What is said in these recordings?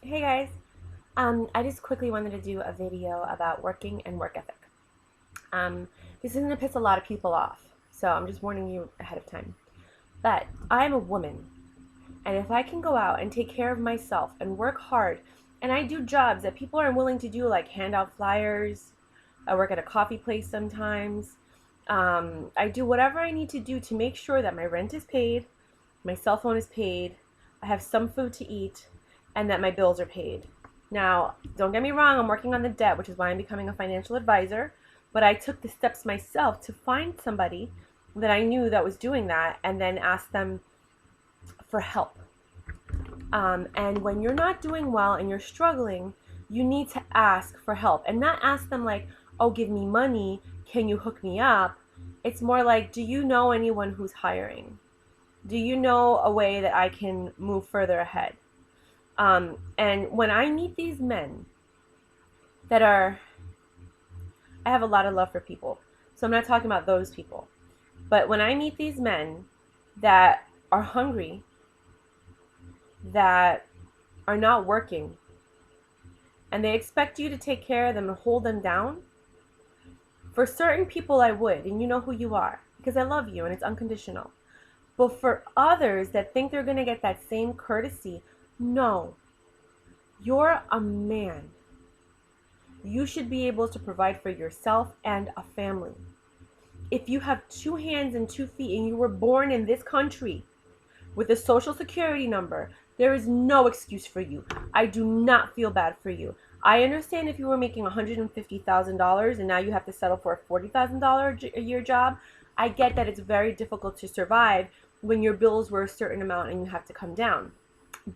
Hey guys, I just quickly wanted to do a video about working and work ethic. Um, this is going to piss a lot of people off, so I'm just warning you ahead of time. But I'm a woman, and if I can go out and take care of myself and work hard, and I do jobs that people aren't willing to do, like hand out flyers, I work at a coffee place sometimes. I do whatever I need to do to make sure that my rent is paid, my cell phone is paid, I have some food to eat, and that my bills are paid. Now, don't get me wrong, I'm working on the debt, which is why I'm becoming a financial advisor, but I took the steps myself to find somebody that I knew that was doing that and then ask them for help. And when you're not doing well and you're struggling, you need to ask for help and not ask them like, oh, give me money. Can you hook me up? It's more like, do you know anyone who's hiring? Do you know a way that I can move further ahead? And when I meet these men that are, I have a lot of love for people. So I'm not talking about those people. But when I meet these men that are hungry, that are not working, and they expect you to take care of them and hold them down, for certain people I would, and you know who you are, because I love you and it's unconditional. But for others that think they're going to get that same courtesy, no. You're a man. You should be able to provide for yourself and a family. If you have two hands and 2 feet and you were born in this country with a social security number, there is no excuse for you. I do not feel bad for you. I understand if you were making $150,000 and now you have to settle for a $40,000 a year job. I get that it's very difficult to survive when your bills were a certain amount and you have to come down.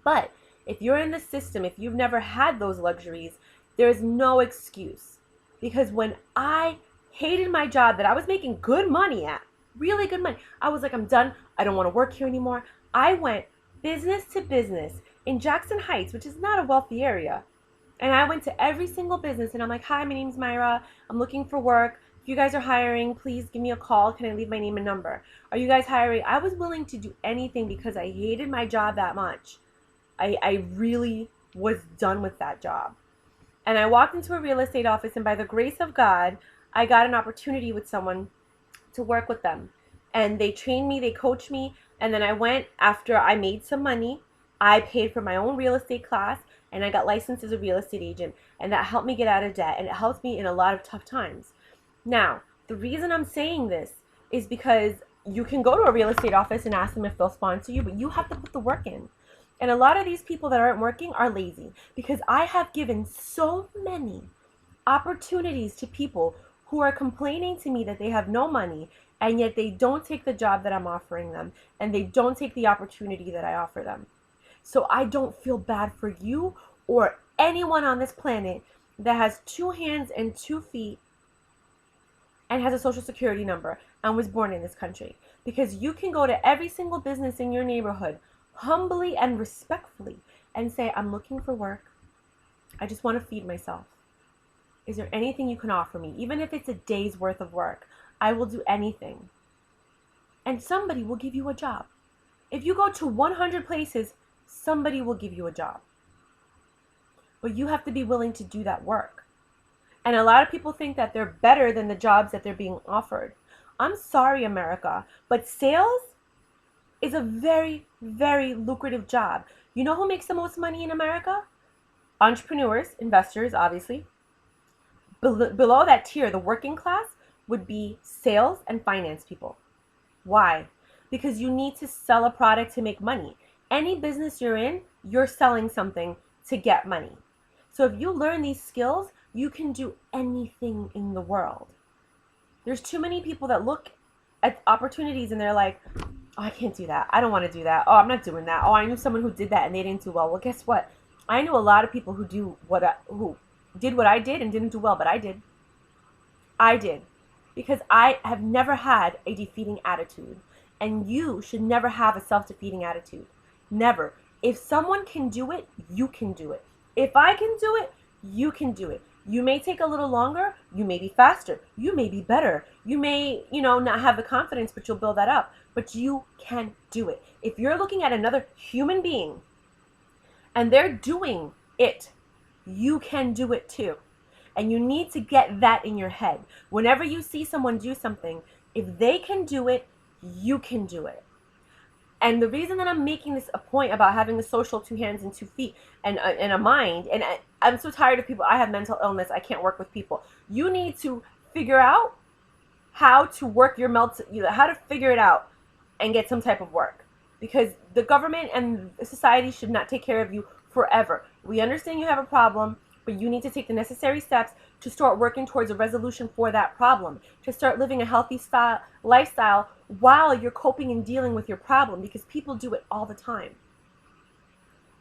But if you're in the system, if you've never had those luxuries, there's no excuse. Because when I hated my job that I was making good money at, really good money, I was like, I'm done. I don't want to work here anymore. I went business to business in Jackson Heights, which is not a wealthy area. And I went to every single business and I'm like, hi, my name's Myra. I'm looking for work. If you guys are hiring, please give me a call. Can I leave my name and number? Are you guys hiring? I was willing to do anything because I hated my job that much. I really was done with that job. And I walked into a real estate office, and by the grace of God, I got an opportunity with someone to work with them. And they trained me, they coached me, and then I went after I made some money. I paid for my own real estate class, and I got licensed as a real estate agent, and that helped me get out of debt, and it helped me in a lot of tough times. Now, the reason I'm saying this is because you can go to a real estate office and ask them if they'll sponsor you, but you have to put the work in. And a lot of these people that aren't working are lazy because I have given so many opportunities to people who are complaining to me that they have no money and yet they don't take the job that I'm offering them and they don't take the opportunity that I offer them. So I don't feel bad for you or anyone on this planet that has two hands and 2 feet and has a social security number and was born in this country. Because you can go to every single business in your neighborhood humbly and respectfully and say, I'm looking for work. I just want to feed myself. Is there anything you can offer me? Even if it's a day's worth of work, I will do anything. And somebody will give you a job. If you go to 100 places, somebody will give you a job. But you have to be willing to do that work. And a lot of people think that they're better than the jobs that they're being offered. I'm sorry, America, but sales is a very, very lucrative job. You know who makes the most money in America? Entrepreneurs, investors, obviously. Below that tier, the working class, would be sales and finance people. Why? Because you need to sell a product to make money. Any business you're in, you're selling something to get money. So if you learn these skills, you can do anything in the world. There's too many people that look at opportunities and they're like, oh, I can't do that. I don't want to do that. Oh, I'm not doing that. Oh, I knew someone who did that and they didn't do well. Well, guess what? I knew a lot of people who who did what I did and didn't do well, but I did. I did. Because I have never had a defeating attitude. And you should never have a self-defeating attitude. Never. If someone can do it, you can do it. If I can do it, you can do it. You may take a little longer. You may be faster. You may be better. You may, not have the confidence, but you'll build that up. But you can do it. If you're looking at another human being and they're doing it. You can do it too. And you need to get that in your head. Whenever you see someone do something, if they can do it, you can do it. And the reason that I'm making this a point about having a social 2 hands and 2 feet and a mind, and I'm so tired of people, I have mental illness, I can't work with people. You need to figure out how to work your how to figure it out and get some type of work. Because the government and society should not take care of you forever. We understand you have a problem, but you need to take the necessary steps to start working towards a resolution for that problem, to start living a healthy lifestyle while you're coping and dealing with your problem, because people do it all the time.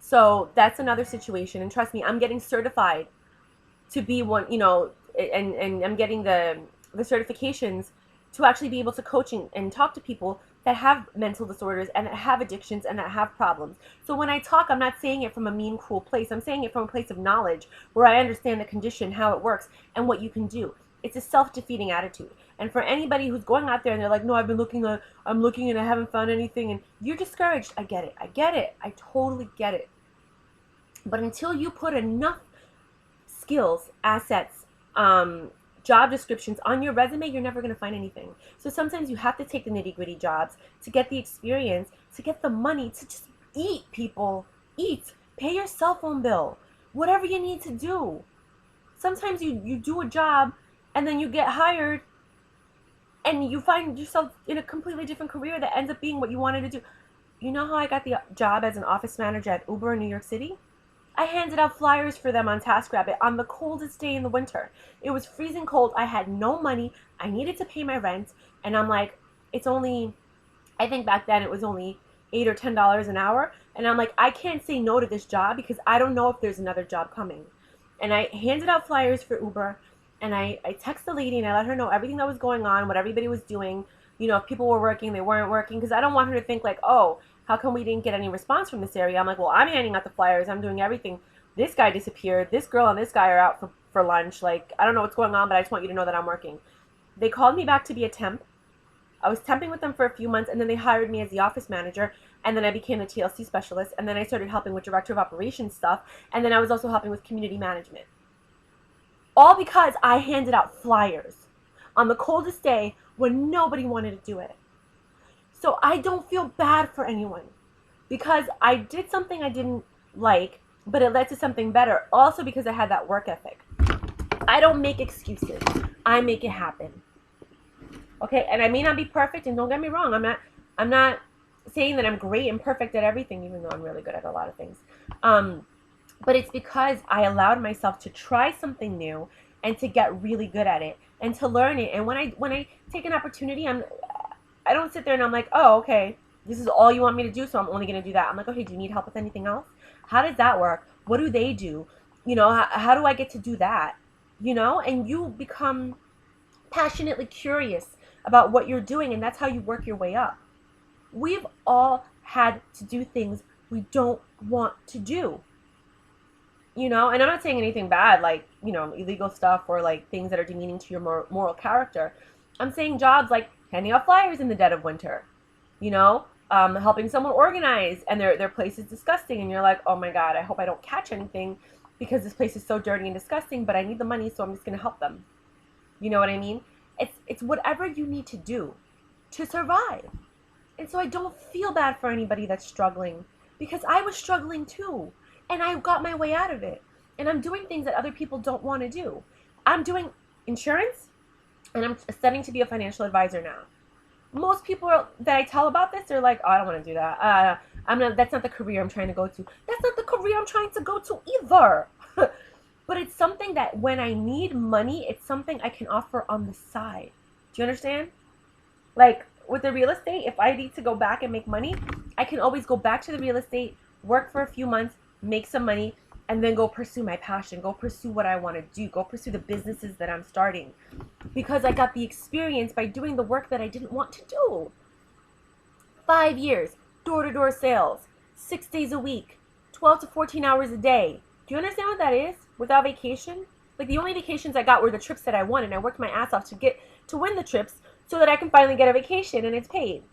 So that's another situation. And trust me, I'm getting certified to be one, and I'm getting the certifications to actually be able to coach and talk to people that have mental disorders and that have addictions and that have problems. So when I talk, I'm not saying it from a mean, cruel place. I'm saying it from a place of knowledge where I understand the condition, how it works, and what you can do. It's a self-defeating attitude. And for anybody who's going out there and they're like, no, I'm looking and I haven't found anything, and you're discouraged. I get it. I totally get it. But until you put enough skills, assets, job descriptions on your resume, you're never going to find anything. So sometimes you have to take the nitty-gritty jobs to get the experience, to get the money, to just eat, people. Eat. Pay your cell phone bill. Whatever you need to do. Sometimes you do a job and then you get hired and you find yourself in a completely different career that ends up being what you wanted to do. You know how I got the job as an office manager at Uber in New York City? I handed out flyers for them on TaskRabbit on the coldest day in the winter. It was freezing cold. I had no money. I needed to pay my rent. And I'm like, it's only, I think back then it was only $8 or $10 an hour. And I'm like, I can't say no to this job because I don't know if there's another job coming. And I handed out flyers for Uber. And I texted the lady and I let her know everything that was going on, what everybody was doing. If people were working, they weren't working. Because I don't want her to think like, oh, how come we didn't get any response from this area? I'm like, well, I'm handing out the flyers. I'm doing everything. This guy disappeared. This girl and this guy are out for lunch. Like, I don't know what's going on, but I just want you to know that I'm working. They called me back to be a temp. I was temping with them for a few months, and then they hired me as the office manager, and then I became a TLC specialist, and then I started helping with director of operations stuff, and then I was also helping with community management. All because I handed out flyers on the coldest day when nobody wanted to do it. So I don't feel bad for anyone because I did something I didn't like, but it led to something better. Also because I had that work ethic. I don't make excuses. I make it happen. Okay, and I may not be perfect, and don't get me wrong, I'm not saying that I'm great and perfect at everything, even though I'm really good at a lot of things. But it's because I allowed myself to try something new and to get really good at it and to learn it. And when I take an opportunity, I don't sit there and I'm like, oh, okay, this is all you want me to do, so I'm only going to do that. I'm like, okay, do you need help with anything else? How does that work? What do they do? How do I get to do that? And you become passionately curious about what you're doing, and that's how you work your way up. We've all had to do things we don't want to do. And I'm not saying anything bad, like, illegal stuff or like things that are demeaning to your moral character. I'm saying jobs like handing out flyers in the dead of winter, helping someone organize and their place is disgusting and you're like, oh my God, I hope I don't catch anything because this place is so dirty and disgusting, but I need the money, so I'm just going to help them. You know what I mean? It's whatever you need to do to survive. And so I don't feel bad for anybody that's struggling because I was struggling too. And I got my way out of it. And I'm doing things that other people don't want to do. I'm doing insurance, and I'm studying to be a financial advisor now. Most people that I tell about this, they're like, oh, I don't want to do that. That's not the career I'm trying to go to. That's not the career I'm trying to go to either. But it's something that when I need money, it's something I can offer on the side. Do you understand? Like with the real estate, if I need to go back and make money, I can always go back to the real estate, work for a few months, make some money, and then go pursue my passion, go pursue what I want to do, go pursue the businesses that I'm starting. Because I got the experience by doing the work that I didn't want to do. 5 years, door-to-door sales, 6 days a week, 12 to 14 hours a day. Do you understand what that is? Without vacation? Like the only vacations I got were the trips that I won, and I worked my ass off to win the trips so that I can finally get a vacation and it's paid.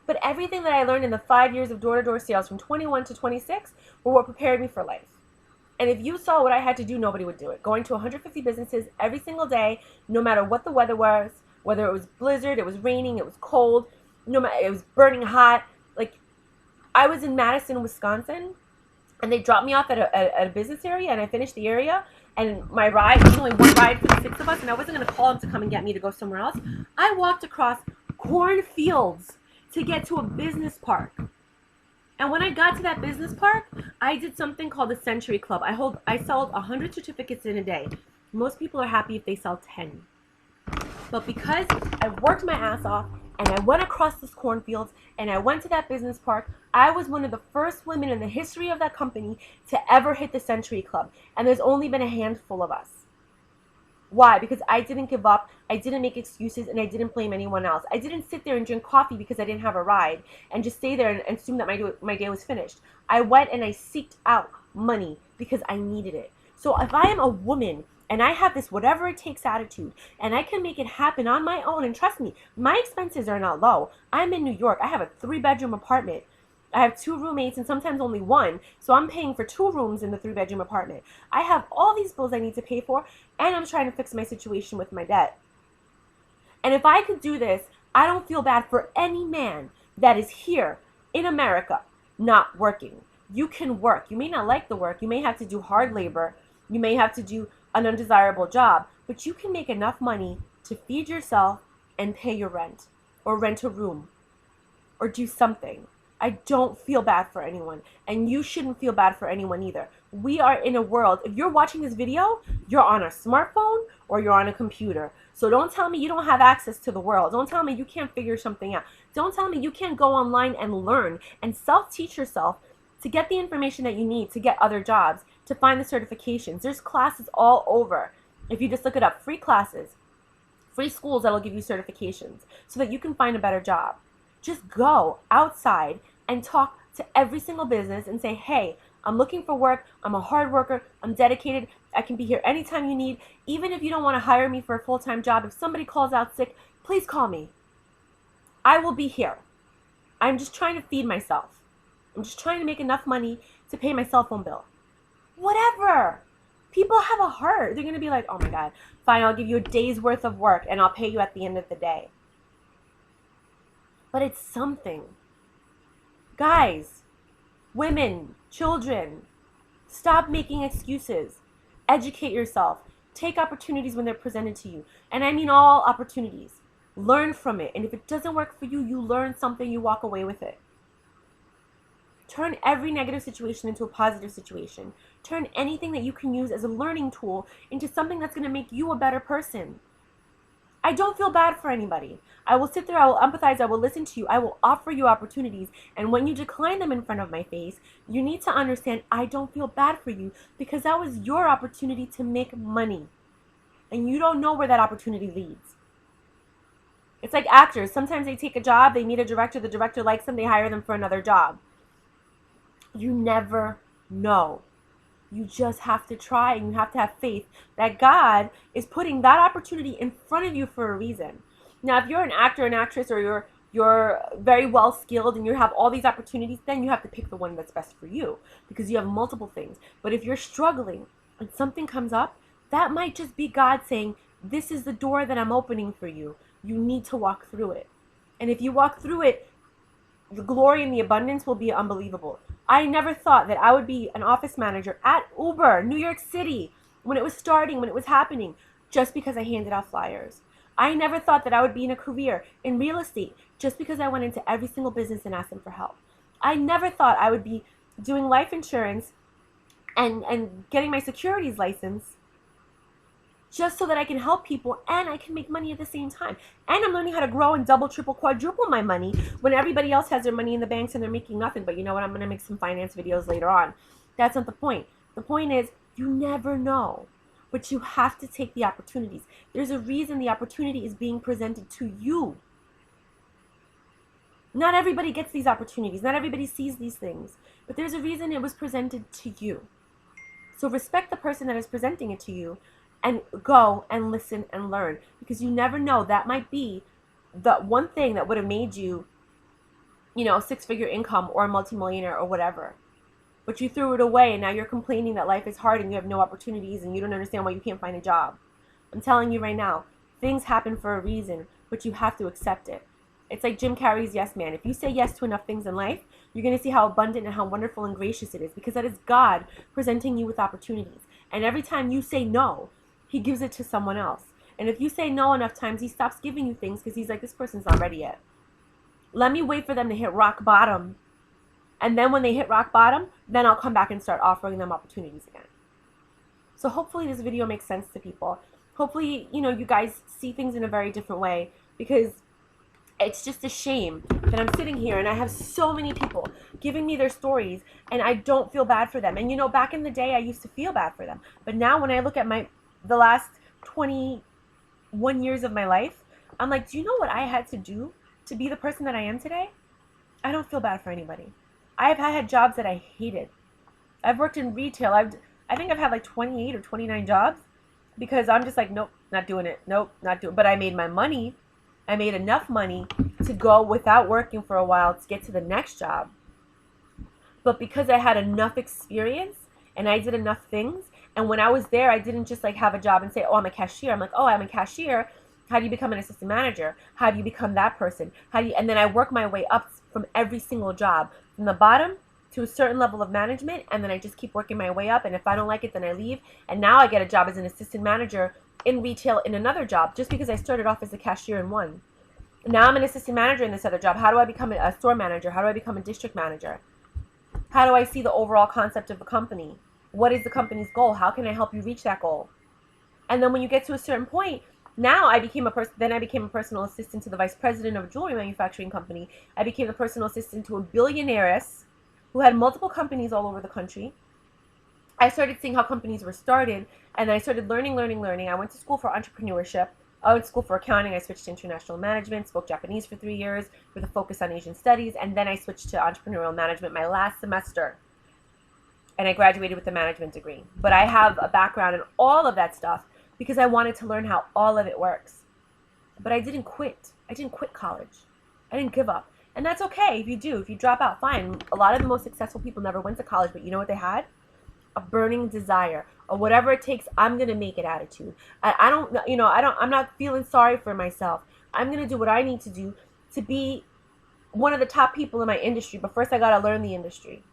But everything that I learned in the 5 years of door-to-door sales from 21 to 26 were what prepared me for life. And if you saw what I had to do, nobody would do it. Going to 150 businesses every single day, no matter what the weather was, whether it was blizzard, it was raining, it was cold, no matter, it was burning hot. Like, I was in Madison, Wisconsin, and they dropped me off at a business area, and I finished the area, and my ride, there was only one ride for the 6 of us, and I wasn't going to call them to come and get me to go somewhere else. I walked across cornfields to get to a business park. And when I got to that business park, I did something called the Century Club. I sold 100 certificates in a day. Most people are happy if they sell 10. But because I worked my ass off and I went across this cornfields and I went to that business park, I was one of the first women in the history of that company to ever hit the Century Club. And there's only been a handful of us. Why? Because I didn't give up, I didn't make excuses, and I didn't blame anyone else. I didn't sit there and drink coffee because I didn't have a ride and just stay there and assume that my day was finished. I went and I seeked out money because I needed it. So if I am a woman and I have this whatever it takes attitude and I can make it happen on my own, and trust me, my expenses are not low. I'm in New York. I have a 3-bedroom apartment. I have 2 roommates and sometimes only one, so I'm paying for 2 rooms in the 3-bedroom apartment. I have all these bills I need to pay for, and I'm trying to fix my situation with my debt. And if I could do this, I don't feel bad for any man that is here in America not working. You can work. You may not like the work. You may have to do hard labor. You may have to do an undesirable job, but you can make enough money to feed yourself and pay your rent, or rent a room, or do something. I don't feel bad for anyone, and you shouldn't feel bad for anyone either. We are in a world, if you're watching this video, you're on a smartphone or you're on a computer. So don't tell me you don't have access to the world. Don't tell me you can't figure something out. Don't tell me you can't go online and learn and self-teach yourself to get the information that you need to get other jobs, to find the certifications. There's classes all over. If you just look it up, free classes, free schools that'll give you certifications so that you can find a better job. Just go outside and talk to every single business and say, hey, I'm looking for work. I'm a hard worker. I'm dedicated. I can be here anytime you need. Even if you don't want to hire me for a full-time job, if somebody calls out sick, please call me. I will be here. I'm just trying to feed myself. I'm just trying to make enough money to pay my cell phone bill. Whatever. People have a heart. They're going to be like, oh my God, fine, I'll give you a day's worth of work and I'll pay you at the end of the day. But it's something. Guys, women, children, stop making excuses. Educate yourself. Take opportunities when they're presented to you. And I mean all opportunities. Learn from it. And if it doesn't work for you, you learn something, you walk away with it. Turn every negative situation into a positive situation. Turn anything that you can use as a learning tool into something that's going to make you a better person. I don't feel bad for anybody. I will sit there, I will empathize, I will listen to you, I will offer you opportunities. And when you decline them in front of my face, you need to understand I don't feel bad for you because that was your opportunity to make money. And you don't know where that opportunity leads. It's like actors. Sometimes they take a job, they meet a director, the director likes them, they hire them for another job. You never know. You just have to try, and you have to have faith that God is putting that opportunity in front of you for a reason. Now, if you're an actor, an actress, or you're very well skilled and you have all these opportunities, then you have to pick the one that's best for you because you have multiple things. But if you're struggling and something comes up, that might just be God saying, this is the door that I'm opening for you. You need to walk through it. And if you walk through it, the glory and the abundance will be unbelievable. I never thought that I would be an office manager at Uber, New York City, when it was starting, when it was happening, just because I handed out flyers. I never thought that I would be in a career in real estate just because I went into every single business and asked them for help. I never thought I would be doing life insurance and getting my securities license just so that I can help people and I can make money at the same time. And I'm learning how to grow and double, triple, quadruple my money when everybody else has their money in the banks and they're making nothing. But you know what? I'm going to make some finance videos later on. That's not the point. The point is you never know, but you have to take the opportunities. There's a reason the opportunity is being presented to you. Not everybody gets these opportunities. Not everybody sees these things. But there's a reason it was presented to you. So respect the person that is presenting it to you and go and listen and learn, because you never know, that might be the one thing that would have made you, a 6-figure income or a multimillionaire or whatever. but you threw it away and now you're complaining that life is hard and you have no opportunities and you don't understand why you can't find a job. I'm telling you right now, things happen for a reason, but you have to accept it. It's like Jim Carrey's Yes Man. If you say yes to enough things in life, you're going to see how abundant and how wonderful and gracious it is, because that is God presenting you with opportunities. And every time you say no, he gives it to someone else. And if you say no enough times, he stops giving you things because he's like, this person's not ready yet. Let me wait for them to hit rock bottom. And then when they hit rock bottom, then I'll come back and start offering them opportunities again. So hopefully this video makes sense to people. Hopefully, you guys see things in a very different way, because it's just a shame that I'm sitting here and I have so many people giving me their stories and I don't feel bad for them. And back in the day I used to feel bad for them. But now when I look at the last 21 years of my life, I'm like, do you know what I had to do to be the person that I am today? I don't feel bad for anybody. I've had jobs that I hated. I've worked in retail. I think I've had like 28 or 29 jobs because I'm just like, nope, not doing it. Nope, not doing it. But I made my money. I made enough money to go without working for a while to get to the next job. But because I had enough experience and I did enough things, and when I was there, I didn't just like have a job and say, oh, I'm a cashier. I'm like, oh, I'm a cashier. How do you become an assistant manager? How do you become that person? And then I work my way up from every single job, from the bottom to a certain level of management, and then I just keep working my way up, and if I don't like it, then I leave. And now I get a job as an assistant manager in retail in another job, just because I started off as a cashier in one. Now I'm an assistant manager in this other job. How do I become a store manager? How do I become a district manager? How do I see the overall concept of a company? What is the company's goal? How can I help you reach that goal? And then when you get to a certain point, now I became a personal assistant to the vice president of a jewelry manufacturing company. I became a personal assistant to a billionairess who had multiple companies all over the country. I started seeing how companies were started, and then I started learning. I went to school for entrepreneurship. I went to school for accounting. I switched to international management, spoke Japanese for 3 years with a focus on Asian studies, and then I switched to entrepreneurial management my last semester, and I graduated with a management degree. But I have a background in all of that stuff because I wanted to learn how all of it works. But I didn't quit. I didn't quit college. I didn't give up. And that's okay if you do. If you drop out, fine. A lot of the most successful people never went to college, but you know what they had? A burning desire, or whatever it takes, I'm gonna make it attitude. I'm not feeling sorry for myself. I'm gonna do what I need to do to be one of the top people in my industry, but first I gotta learn the industry.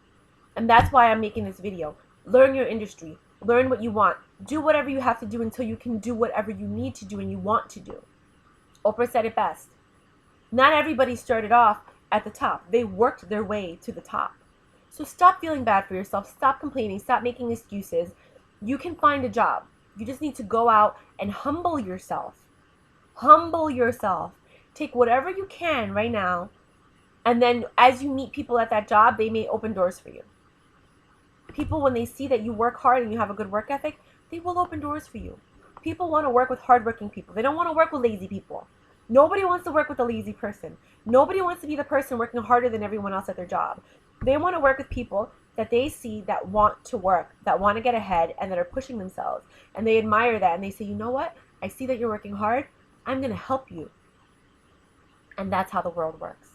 And that's why I'm making this video. Learn your industry. Learn what you want. Do whatever you have to do until you can do whatever you need to do and you want to do. Oprah said it best. Not everybody started off at the top. They worked their way to the top. So stop feeling bad for yourself. Stop complaining. Stop making excuses. You can find a job. You just need to go out and humble yourself. Humble yourself. Take whatever you can right now, and then as you meet people at that job, they may open doors for you. People, when they see that you work hard and you have a good work ethic, they will open doors for you. People want to work with hardworking people. They don't want to work with lazy people. Nobody wants to work with a lazy person. Nobody wants to be the person working harder than everyone else at their job. They want to work with people that they see that want to work, that want to get ahead, and that are pushing themselves. And they admire that, and they say, you know what? I see that you're working hard. I'm going to help you. And that's how the world works.